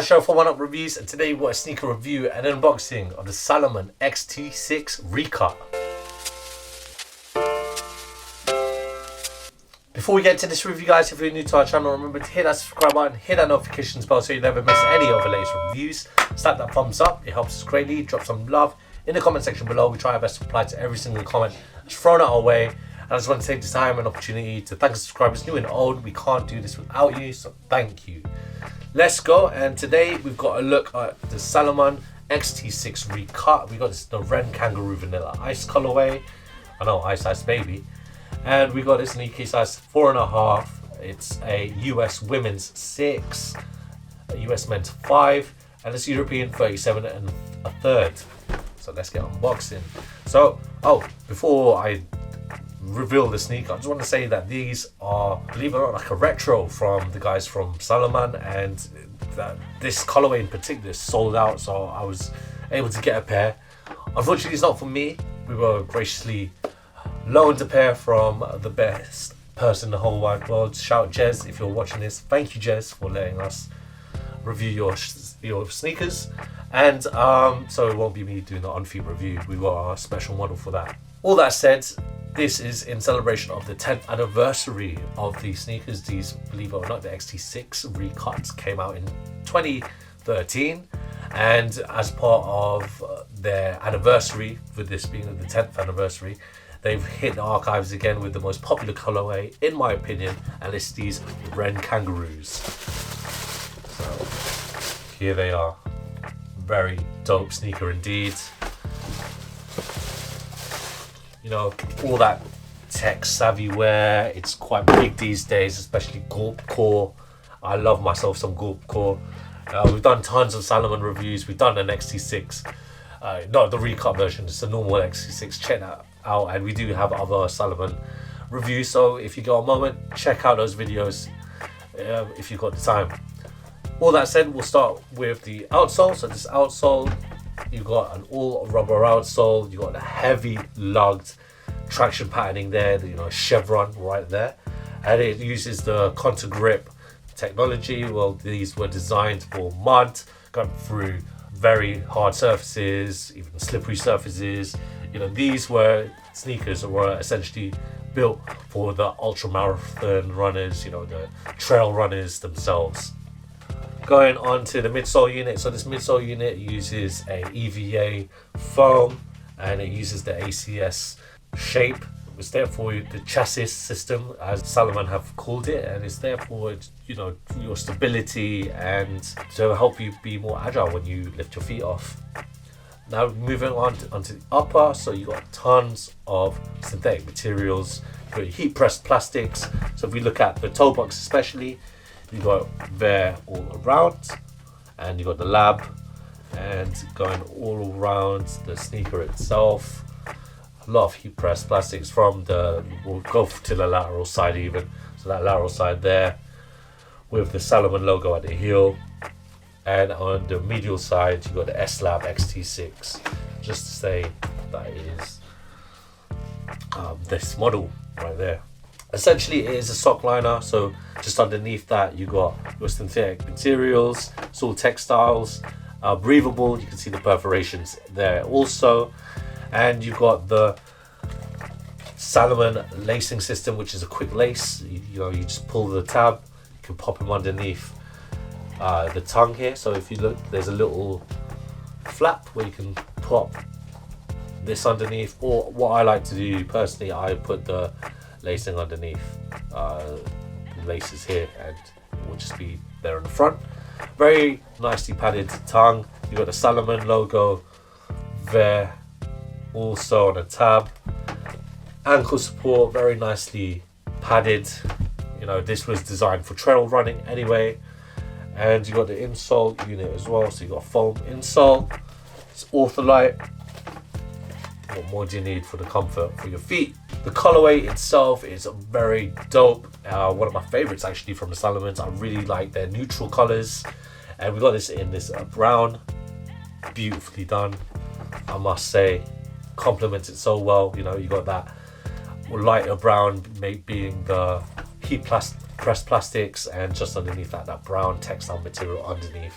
show for Oneupreviewz, and today we've got a sneaker review and unboxing of the SALOMON XT-6 RECUT. Before we get to this review, guys, if you're new to our channel, remember to hit that subscribe button, hit that notifications bell so you never miss any of the latest reviews. Slap that thumbs up, it helps us greatly. Drop some love in the comment section below. We try our best to reply to every single comment that's thrown our way. And I just want to take this time and opportunity to thank the subscribers, new and old. We can't do this without you, so thank you. Let's go, and today we've got a look at the SALOMON XT-6 RECUT. We got this the Ren Kangaroo Vanilla Ice colorway. I know, Ice baby. And we got this in EK size 4.5. It's a US women's 6, a US men's 5, and it's European 37 1/3. So let's get unboxing. So, before I reveal the sneaker, I just want to say that these are, believe it or not, like a retro from the guys from SALOMON, and that this colorway in particular is sold out, so I was able to get a pair. Unfortunately, it's not for me. We were graciously loaned a pair from the best person in the whole wide world. Shout out Jez if you're watching this. Thank you, Jez, for letting us review your sneakers. And so it won't be me doing the on-feet review. We got our special model for that. All that said, this is in celebration of the 10th anniversary of these sneakers. These, believe it or not, the XT-6 RECUT came out in 2013. And as part of their anniversary, with this being the 10th anniversary, they've hit the archives again with the most popular colorway, in my opinion, and it's these Ren Kangaroos. So here they are. Very dope sneaker indeed. You know, all that tech savvy wear, it's quite big these days, especially Gulp Core. I love myself some Gulp Core. We've done tons of SALOMON reviews. We've done an XT-6, not the RECUT version, it's the normal XT-6. Check that out, and we do have other SALOMON reviews, so if you got a moment, check out those videos if you've got the time. All that said, we'll start with the outsole. So this outsole, you've got an all rubber outsole, you've got the heavy lugged traction patterning there, chevron right there, and it uses the contour grip technology. Well, these were designed for mud, going through very hard surfaces, even slippery surfaces. These were sneakers that were essentially built for the ultra marathon runners, the trail runners themselves. Going on to the midsole unit. So this midsole unit uses a EVA foam, and it uses the ACS shape. It's there for the chassis system, as SALOMON have called it, and it's there for your stability and to help you be more agile when you lift your feet off. Now moving on onto the upper, so you got tons of synthetic materials, you've got heat pressed plastics. So if we look at the toe box especially, you got there all around, and you got the lab, and going all around the sneaker itself. A lot of heat pressed plastics from we'll go to the lateral side even. So that lateral side there with the SALOMON logo at the heel. And on the medial side, you got the S-Lab XT-6, just to say that is this model right there. Essentially, it is a sock liner, so just underneath that, you got your synthetic materials. It's all textiles, breathable. You can see the perforations there also, and you've got the SALOMON lacing system, which is a quick lace. You just pull the tab, you can pop them underneath the tongue here. So if you look, there's a little flap where you can pop this underneath, or what I like to do personally, I put the lacing underneath the laces here, and it will just be there in the front. Very nicely padded tongue. You got the SALOMON logo there also on a tab. Ankle support, very nicely padded. This was designed for trail running anyway. And you got the insole unit as well, so you got a foam insole. It's ortholite. What more do you need for the comfort for your feet? The colorway itself is very dope. One of my favorites actually from the SALOMONs. I really like their neutral colors, and we got this in this brown. Beautifully done, I must say. Complements it so well. You got that lighter brown being the heat pressed plastics, and just underneath that brown textile material underneath.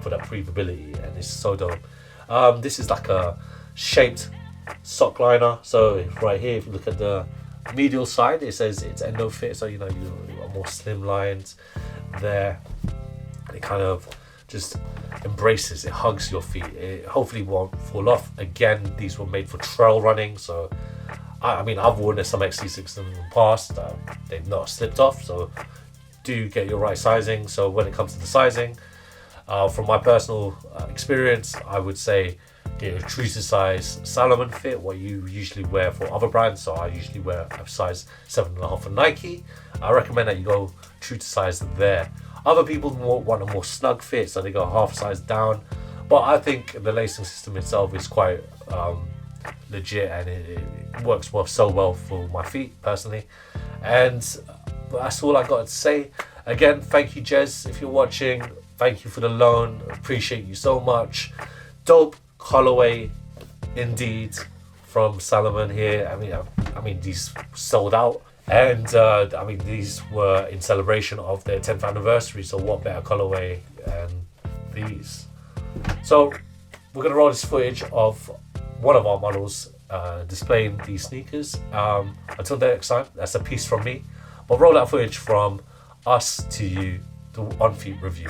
for that breathability, and it's so dope. This is like a shaped sock liner. So right here, if you look at the medial side, it says it's endo fit, so you know you are more slim lines there. It kind of just embraces, it hugs your feet, it hopefully won't fall off. Again, these were made for trail running, so I mean, I've worn some XT6 in the past, they've not slipped off, so do get your right sizing. So when it comes to the sizing, from my personal experience, I would say get a true to size Salomon fit, what you usually wear for other brands. So I usually wear a size 7.5 for Nike. I recommend that you go true to size there. Other people want a more snug fit, so they go half size down. But I think the lacing system itself is quite legit, and it works so well for my feet personally. And that's all I got to say. Again, thank you, Jez, if you're watching. Thank you for the loan. Appreciate you so much. Dope colorway indeed from Salomon here. I mean these sold out, and I mean these were in celebration of their 10th anniversary, so what better colorway than these. So we're gonna roll this footage of one of our models displaying these sneakers. Until next time, that's a piece from me, but roll that footage from us to you, the On Feet review.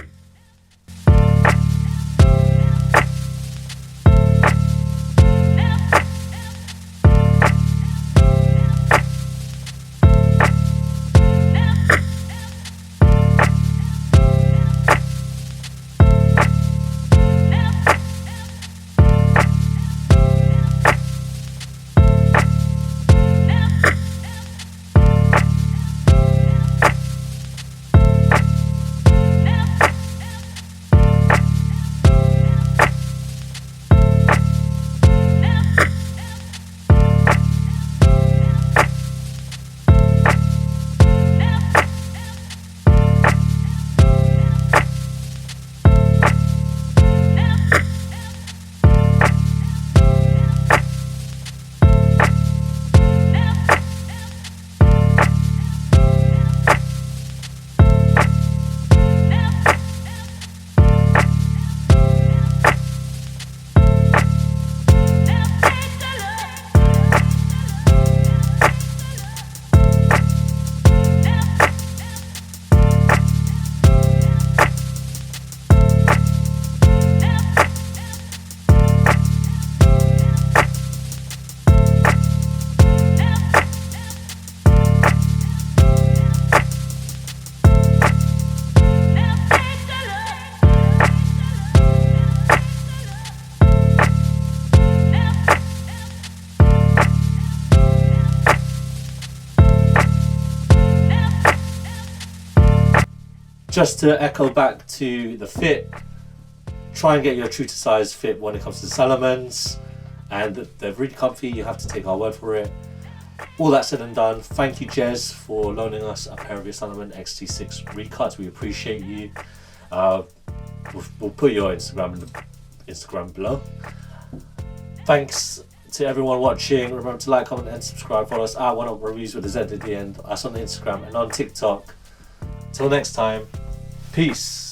Just to echo back to the fit, try and get your true to size fit when it comes to Salomons, and they're really comfy, you have to take our word for it. All that said and done, thank you, Jez, for loaning us a pair of your Salomon XT6 recuts. We appreciate you. We'll put your Instagram below. Thanks to everyone watching. Remember to like, comment and subscribe. Follow us at Oneupreviewz with a Z at the end. Us on Instagram and on TikTok. Till next time, peace.